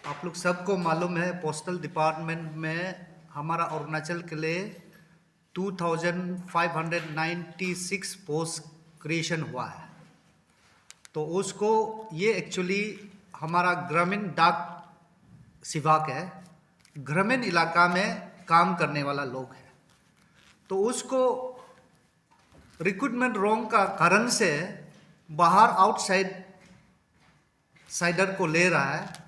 आप लोग सबको मालूम है पोस्टल डिपार्टमेंट में हमारा अरुणाचल के लिए 2596 पोस्ट क्रिएशन हुआ है। तो उसको ये एक्चुअली हमारा ग्रामीण डाक विभाग है, ग्रामीण इलाका में काम करने वाला लोग है। तो उसको रिक्रूटमेंट रॉन्ग का कारण से बाहर साइडर को ले रहा है।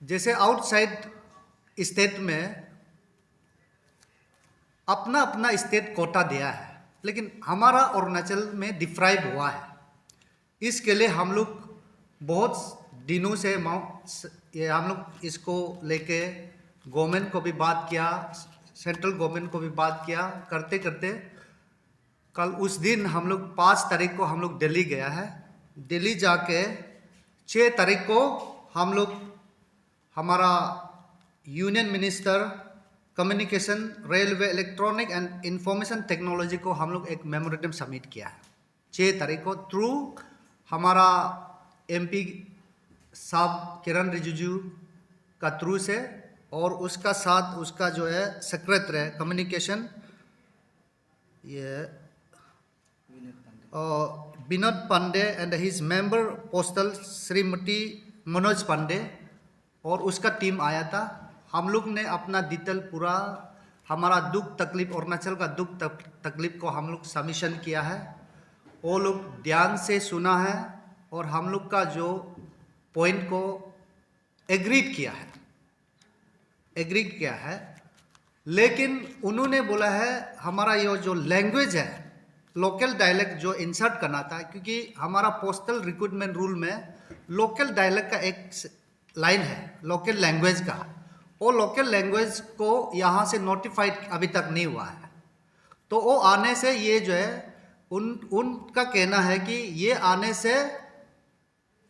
जैसे आउटसाइड स्टेट में अपना अपना स्टेट कोटा दिया है, लेकिन हमारा अरुणाचल में डिप्राइव हुआ है। इसके लिए हम लोग बहुत दिनों से हम लोग इसको लेके गवर्नमेंट को भी बात किया, सेंट्रल गवर्नमेंट को भी बात किया। करते करते कल उस दिन हम लोग 5 तारीख को हम लोग दिल्ली गया है। दिल्ली जाके 6 तारीख को हम लोग हमारा union minister communication, railway, electronic and information technology को हम लोग एक मेमोरेंडम सबमिट किया है 6 तारीख को थ्रू हमारा एमपी साहब किरण रिजिजू का थ्रू से, और उसका साथ उसका जो है सेक्रेटरी है कम्युनिकेशन ये Vinod Pandey and his member postal Shrimati Manoj Pandey और उसका टीम आया था। हम लोग ने अपना डिटेल पूरा हमारा दुख तकलीफ, अरुणाचल का दुख तकलीफ को हम लोग सबमिशन किया है। वो लोग ध्यान से सुना है और हम लोग का जो पॉइंट को एग्रीड किया है। लेकिन उन्होंने बोला है हमारा ये जो लैंग्वेज है, लोकल डायलेक्ट जो इंसर्ट करना था, क्योंकि हमारा पोस्टल रिक्रूटमेंट रूल में लोकल डायलेक्ट का एक लाइन है लोकल लैंग्वेज का। वो लोकल लैंग्वेज को यहाँ से नोटिफाइड अभी तक नहीं हुआ है। तो वो आने से ये जो है उनका कहना है कि ये आने से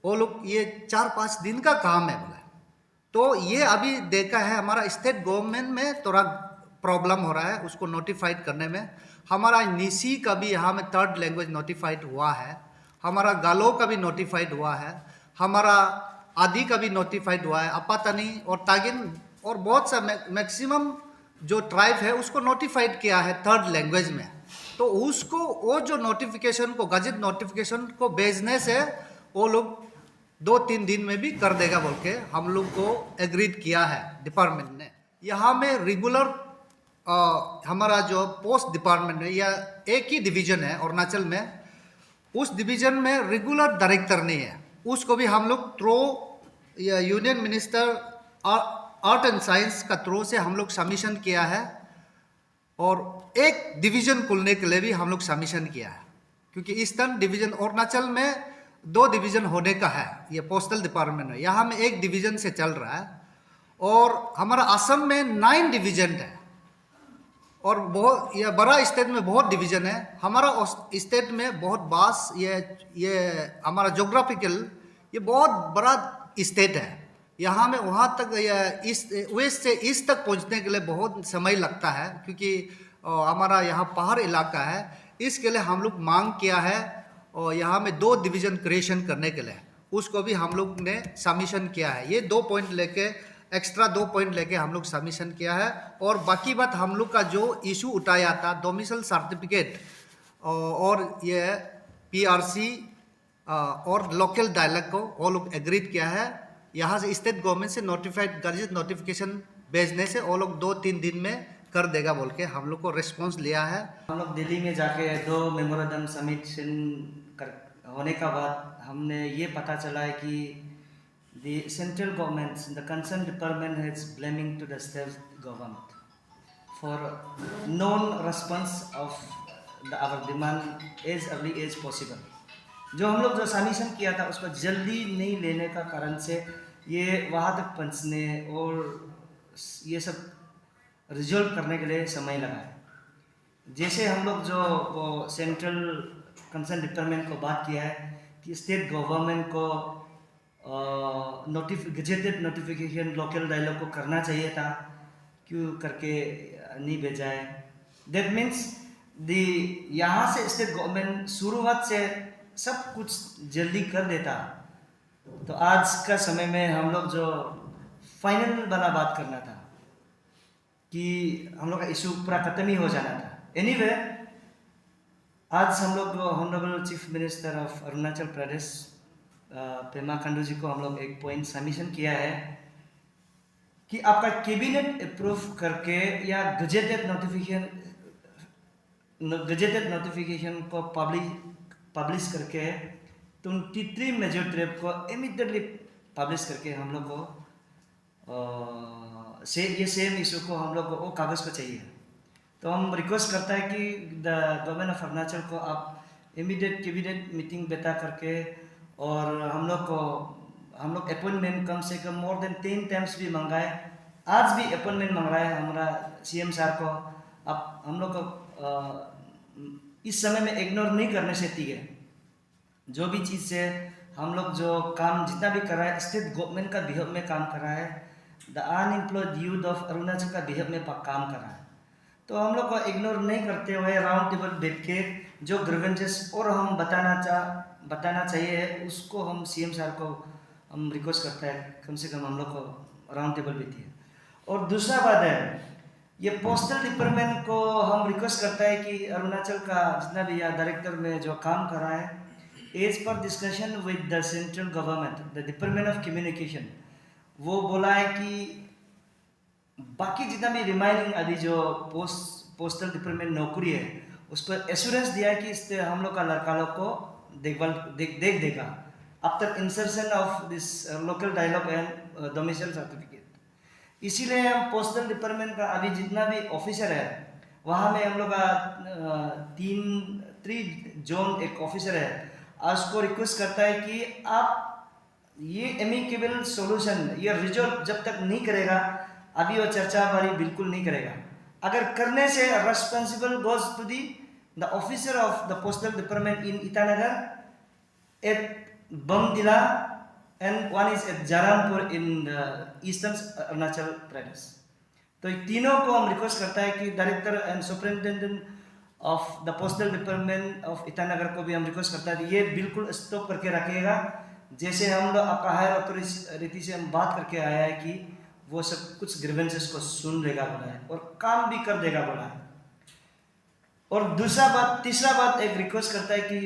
वो लोग ये 4-5 दिन का काम है बोला। तो ये अभी देखा है हमारा स्टेट गवर्नमेंट में थोड़ा प्रॉब्लम हो रहा है उसको नोटिफाइड करने में। हमारा निसी का भी यहाँ में 3rd लैंग्वेज नोटिफाइड हुआ है, हमारा गालो का भी नोटिफाइड हुआ है, हमारा आदि का भी नोटिफाइड हुआ है, अपातनी और तागिन और बहुत सा मैक्सिमम जो ट्राइब है उसको नोटिफाइड किया है 3rd लैंग्वेज में। तो उसको वो जो नोटिफिकेशन को गजट नोटिफिकेशन को भेजने से वो लोग 2-3 दिन में भी कर देगा बोल के हम लोग को एग्रीड किया है डिपार्टमेंट ने। यहाँ में रेगुलर हमारा जो पोस्ट डिपार्टमेंट है या एक ही डिवीजन है अरुणाचल में, उस डिवीजन में रेगुलर डायरेक्टर नहीं है। उसको भी हम लोग through union minister art and science का थ्रू से हम लोग सबमिशन किया है, और एक डिवीजन खुलने के लिए भी हम लोग सबमिशन किया है। क्योंकि ईस्टर्न डिवीजन अरुणाचल में 2 डिवीजन होने का है ये पोस्टल डिपार्टमेंट में, यहाँ में 1 डिवीजन से चल रहा है। और हमारा असम में 9 डिवीजन है और बहुत यह बड़ा स्टेट में बहुत डिवीजन है। हमारा स्टेट में बहुत बास ये हमारा जोग्राफिकल ये बहुत बड़ा स्टेट है। यहाँ में वहाँ तक वेस्ट से ईस्ट तक पहुँचने के लिए बहुत समय लगता है, क्योंकि हमारा यहाँ पहाड़ इलाका है। इसके लिए हम लोग मांग किया है और यहाँ में 2 डिवीज़न क्रिएशन करने के लिए उसको भी हम लोग ने सबमिशन किया है। ये 2 पॉइंट लेके एक्स्ट्रा 2 पॉइंट लेके हम लोग सबमिशन किया है। और बाकी बात हम लोग का जो इशू उठाया था डोमिसाइल सर्टिफिकेट और ये पीआरसी और लोकल डायलेक्ट को वो लोग एग्रीड किया है। यहाँ से स्टेट गवर्नमेंट से नोटिफाइड गजट नोटिफिकेशन भेजने से वो लोग 2-3 दिन में कर देगा बोल के हम लोग को रिस्पॉन्स लिया है। हम लोग दिल्ली में जाके 2 मेमोरेंडम सबमिशन होने का बाद हमने ये पता चला है कि the central government, the concerned department is blaming to the state government for non-response of our demand as early as possible। जो हम लोग जो सबमिशन किया था उसको जल्दी नहीं लेने का कारण से ये वहाँ तक पहुँचने और ये सब रिजॉल्व करने के लिए समय लगा है। जैसे हम लोग जो वो सेंट्रल कंसर्न डिपार्टमेंट को बात किया है कि स्टेट गवर्नमेंट को गजेटेड नोटिफिकेशन लोकल डायलॉग को करना चाहिए था, क्यों करके नहीं भेजा है। दैट मीन्स यहाँ से स्टेट गवर्नमेंट शुरुआत से सब कुछ जल्दी कर देता तो आज का समय में हम लोग जो फाइनल वाला बात करना था कि हम लोग का इशू पूरा खत्म ही हो जाना था। एनीवे आज हम लोग honourable chief minister of Arunachal Pradesh Pema Khandu ji को हम लोग एक पॉइंट सबमिशन किया है कि आपका कैबिनेट अप्रूव करके या गजेटेड नोटिफिकेशन को पब्लिश करके 23 मेजर ट्रिप को इमीडिएटली पब्लिश करके हम लोग को ये सेम इशू को हम लोग को वो कागज़ को चाहिए। तो हम रिक्वेस्ट करता है कि द गवर्नमेंट ऑफ अरुणाचल को आप इमीडिएट कैबिनेट मीटिंग बैठा करके और हम लोग अपॉइंटमेंट कम से कम मोर देन 10 टाइम्स भी मंगाए। आज भी अपॉइंटमेंट मांग रहा है हमारा सीएम सर को। अब हम लोग को इस समय में इग्नोर नहीं करने से ठीक है। जो भी चीज़ से हम लोग जो काम जितना भी कर रहा है स्टेट गवर्नमेंट का बिहेव में काम कर रहा है, the unemployed youth of Arunachal का बिहेव में काम कर रहा है। तो हम लोग को इग्नोर नहीं करते हुए राउंड टेबल बैठ के जो ग्रीवेंसेस और हम बताना चाहिए उसको हम सीएम सर को हम रिक्वेस्ट करता है कम से कम हम लोग को राउंड टेबल बैठिए। और दूसरा बात है ये पोस्टल डिपार्टमेंट को हम रिक्वेस्ट करता है कि अरुणाचल का जितना भी या डायरेक्टर में जो काम कर रहा है as per discussion with the central government the department of communication वो बोला है कि बाकी जितना भी रिमाइनिंग अभी जो पोस्टल डिपार्टमेंट नौकरी है उस पर एश्योरेंस दिया है कि इससे हम लोग का लड़का लोग को देख देगा after insertion of this local dialogue and domicile certificate. इसीलिए हम पोस्टल डिपार्टमेंट का अभी जितना भी ऑफिसर है वहाँ में हम लोग का 3 जोन एक ऑफिसर है आज उसको रिक्वेस्ट करता है कि आप ये एमिकेबल सॉल्यूशन ये रिजॉल्व जब तक नहीं करेगा अभी वो चर्चा बारी बिल्कुल नहीं करेगा। अगर करने से responsible goes to the officer of the postal department in Itanagar at Bomdila and one is at Jairampur in eastern Arunachal Pradesh. तो तीनों को हम रिक्वेस्ट करता है कि director and superintendent of the postal department of Itanagar को भी हम रिक्वेस्ट करता है कि ये बिल्कुल स्टॉप करके रखिएगा। जैसे हम लोग आपका हायर अथॉरिटी से हम बात करके आया है कि वो सब कुछ ग्रीवेंसेस को सुन लेगा बोला है और काम भी कर देगा बोला है। और तीसरा बात एक रिक्वेस्ट करता है कि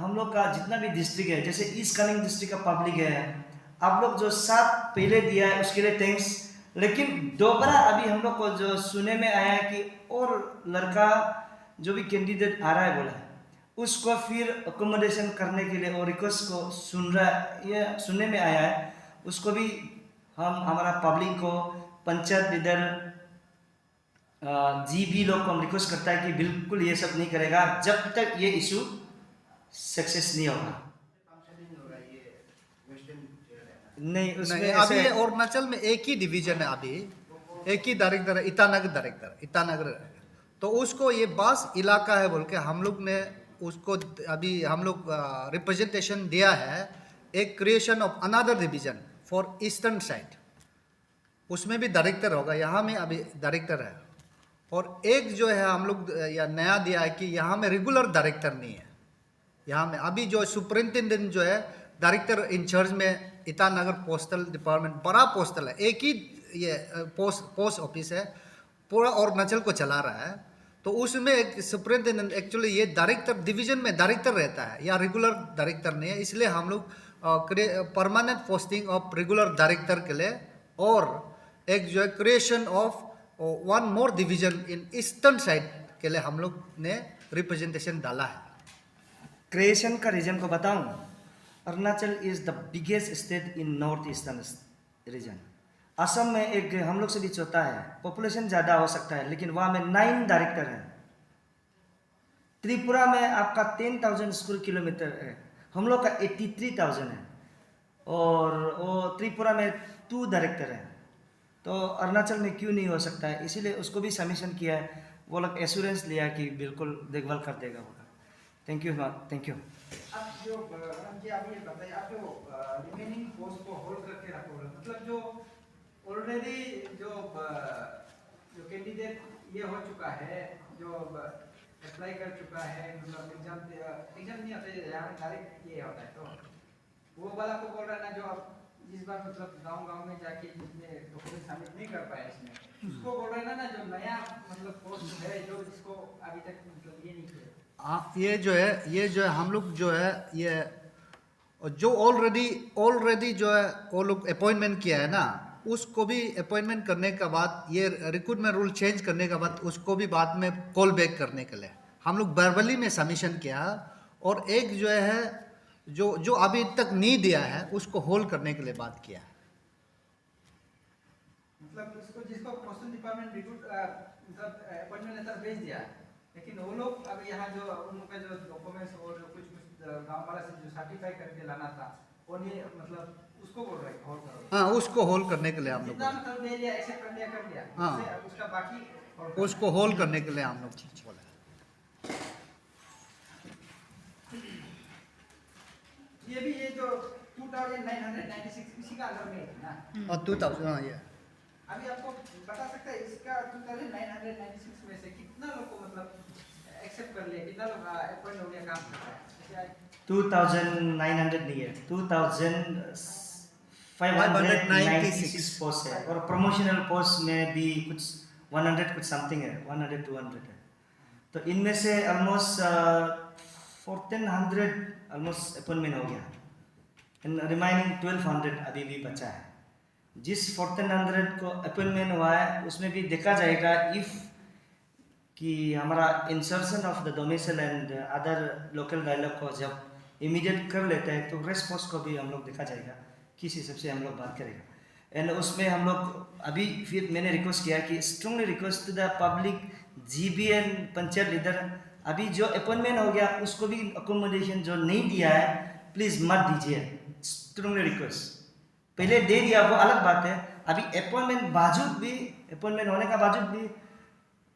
हम लोग का जितना भी डिस्ट्रिक्ट है जैसे ईस्ट कामेंग डिस्ट्रिक्ट का पब्लिक है आप लोग जो साथ पहले दिया है उसके लिए थैंक्स। लेकिन दोबारा अभी हम लोग को जो सुने में आया है कि और लड़का जो भी कैंडिडेट आ रहा है बोला है उसको फिर अकोमोडेशन करने के लिए और रिक्वेस्ट को सुनने में आया है उसको भी हम हमारा पब्लिक को पंचायत लीडर जीबी लोग को हम रिक्वेस्ट करता है कि बिल्कुल ये सब नहीं करेगा जब तक ये इशू सक्सेस नहीं होगा। नहीं उसमें अभी अरुणाचल में एक ही डिवीजन है अभी एक ही डायरेक्टर है ईटानगर तो उसको ये बास इलाका है बोल के हम लोग ने उसको अभी हम लोग रिप्रेजेंटेशन दिया है एक creation of another division for eastern side उसमें भी डायरेक्टर होगा। यहाँ में अभी डायरेक्टर है और एक जो है हम लोग या नया दिया है कि यहाँ में रेगुलर डायरेक्टर नहीं है। यहाँ में अभी जो सुपरिटेंडेंट जो है डायरेक्टर इंचार्ज में ईटानगर पोस्टल डिपार्टमेंट बड़ा पोस्टल है एक ही ये पोस्ट ऑफिस है पूरा अरुणाचल को चला रहा है। तो उसमें एक सुपरिटेंडेंट एक्चुअली ये डायरेक्टर डिवीजन में डायरेक्टर रहता है या रेगुलर डायरेक्टर नहीं है। इसलिए हम लोग permanent posting of regular director के लिए और एक जो है creation of 1 more division in eastern side के लिए हम लोग ने रिप्रेजेंटेशन डाला है। क्रिएशन का रीजन को बताऊं Arunachal is the biggest state in north eastern region. Assam में एक हम लोग से भी छोटा है पॉपुलेशन ज़्यादा हो सकता है लेकिन वहाँ में 9 डायरेक्टर हैं। त्रिपुरा में आपका 10,000 स्क्वायर किलोमीटर है हम लोग का 83,000 है और वो त्रिपुरा में 2 डायरेक्टर हैं। तो अरुणाचल में क्यों नहीं हो सकता है इसीलिए उसको भी सबमिशन किया है वो लोग एश्योरेंस लिया कि बिल्कुल देखभाल कर देगा होगा। Thank you. आप जो अभी ये बताइए आप जो रिमेनिंग पोस्ट को होल्ड करके रखोगे मतलब जो ऑलरेडी जो कैंडिडेट ये हो चुका है जो अप्लाई कर चुका है मतलब एग्जाम नहीं होता है यहाँ डायरेक्ट ये होता है तो वो वाला को बोल रहा है ना जो जिस बार मतलब गांव-गांव में जाके जिसने डॉक्यूमेंट सबमिट नहीं कर पाया इसमें, उसको बोल रहे हैं ना जो नया मतलब पोस्ट है जो जिसको अभी तक मतलब ये नहीं किया। ये जो है हम लोग जो है ये जो ऑलरेडी जो है वो लोग अपॉइंटमेंट किया है ना, उसको भी अपॉइंटमेंट करने के बाद ये रिक्रूटमेंट रूल चेंज करने के बाद उसको भी बाद में कॉल बैक करने के लिए हम लोग वर्बली में सबमिशन किया, और एक जो है जो अभी तक नहीं दिया है उसको होल्ड करने के लिए बात किया है। मतलब उसको जिसको पोस्टल डिपार्टमेंट रिक्रूट मतलब अपॉइंटमेंट लेटर भेज दिया, लेकिन वो लोग अब यहाँ जो उनका जो डॉक्यूमेंट्स और कुछ गांव वाला से जो सर्टिफाई करके लाना था वो नहीं, मतलब उसको बोल रहे हैं होल्ड करो। हाँ, उसको होल्ड करने के लिए हम लोग जितना मतलब ले लिया, एक्सेप्ट कर लिया, हाँ। अब उसका बाकी hold करो। उसको होल्ड करने के लिए हम लोग बोला। ये जो 2996 इसी का अंदर में है ना। और 2000 हाँ ये अभी आपको बता सकते हैं इसका 2996 में से कितना लोग को मतलब एक्सेप्ट कर लिया, कितना लोग अपॉइंट हो गया काम कर रहा है? 2900 नहीं है, 2596 पोस्ट है, और प्रमोशनल पोस्ट में भी कुछ 100 कुछ समथिंग है, 100 200 है। तो इनमें से ऑलमोस्ट 1400 ऑलमोस्ट अपॉइंटमेंट हो गया, एंड रिमाइनिंग 1200 अभी भी बचा है। जिस 1400 को अपॉइंटमेंट हुआ है उसमें भी देखा जाएगा इफ़ कि हमारा insertion of the domicile and other local dialogue को जब इमीडिएट कर लेते हैं तो रेस्ट पोस्ट को भी हम लोग देखा जाएगा किस हिसाब से हम लोग बात करेगा। एंड उसमें हम लोग अभी फिर मैंने रिक्वेस्ट किया कि strongly request to the public GB and panchayat leader, अभी जो अपॉइंटमेंट हो गया उसको भी अकोमोडेशन जो नहीं दिया है प्लीज़ मत दीजिए, स्ट्रांगली रिक्वेस्ट। पहले दे दिया वो अलग बात है, अभी अपॉइंटमेंट होने का बावजूद भी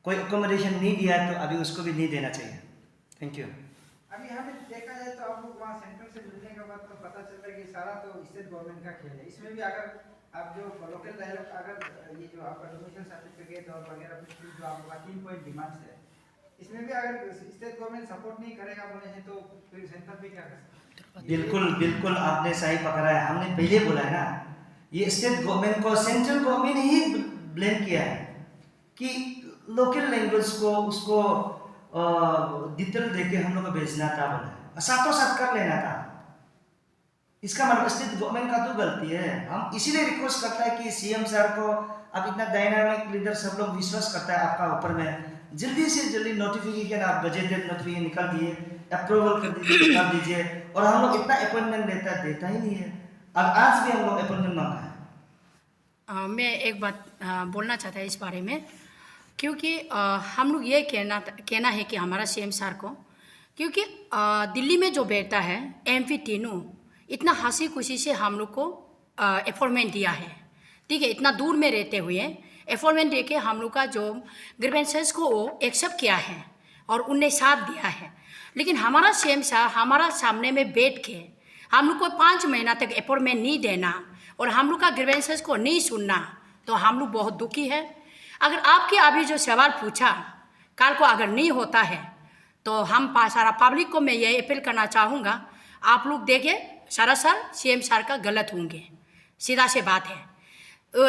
कोई अकोमोडेशन नहीं दिया तो अभी उसको भी नहीं देना चाहिए। Thank you. अभी हमें देखा जाए तो आप लोग वहाँ सेंट्रल से मिलने के बाद तो पता चलता है कि सारा तो स्टेट गवर्नमेंट का खेल है। इसमें भी अगर आप जो लोकल डायलॉग अगर ये जो आपका डोमिसाइल सर्टिफिकेट और वगैरह कुछ भी जो आपका 3 पॉइंट डिमांड्स है, इसमें भी अगर स्टेट गवर्नमेंट सपोर्ट नहीं करेगा बोले हैं तो फिर सेंटर भी क्या कर सकता है? बिल्कुल आपने सही पकड़ा है। हमने पहले बोला है ना, ये स्टेट गवर्नमेंट को सेंट्रल गवर्नमेंट ही ब्लेम किया है कि लोकल लैंग्वेज को उसको डिटेल देके हम लोग को भेजना था, बोला साथों साथ कर लेना था। इसका मतलब स्टेट गवर्नमेंट का तो गलती है। हम इसीलिए रिक्वेस्ट करता है कि सीएम सर को, अब इतना डायनामिक लीडर सब लोग विश्वास करता है आपका ऊपर में, जल्दी से जल्दी नोटिफिकेशन आप बजटेड नोटिफिकेशन निकाल दिए, अप्रूवल कर दीजिए, और हम लोग इतना अपॉइंटमेंट देता ही नहीं है। अब आज भी हम लोग अपॉइंटमेंट मांगा है। मैं एक बात बोलना चाहता है इस बारे में, क्योंकि हम लोग ये कहना है कि हमारा सीएम सर को, क्योंकि दिल्ली में जो बैठता है एमपी तीनों इतना हंसी खुशी से हम लोग को अपॉइंटमेंट दिया है, ठीक है, इतना दूर में रहते हुए अपॉइंटमेंट दे के हम लोग का जो ग्रीवेंसेस को वो एक्सेप्ट किया है और उनने साथ दिया है। लेकिन हमारा सीएम सर हमारा सामने में बैठ के हम लोग को 5 महीना तक अपॉइंटमेंट नहीं देना और हम लोग का ग्रीवेंसेस को नहीं सुनना, तो हम लोग बहुत दुखी है। अगर आपके अभी जो सवाल पूछा कल को अगर नहीं होता है तो हम सारा पब्लिक को मैं ये अपील करना चाहूँगा, आप लोग देखिए सरासर सीएम सर का गलत होंगे, सीधा से बात है।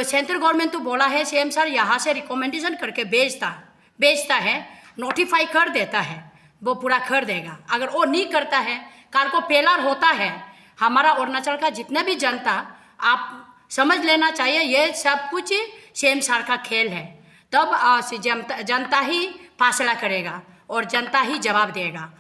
सेंट्रल गवर्नमेंट तो बोला है सीएम सर यहाँ से रिकमेंडेशन करके भेजता है, नोटिफाई कर देता है, वो पूरा कर देगा। अगर वो नहीं करता है, कल को फेलर होता है हमारा अरुणाचल का जितना भी जनता, आप समझ लेना चाहिए ये सब कुछ सीएम सर का खेल है। तब जनता ही फैसला करेगा और जनता ही जवाब देगा।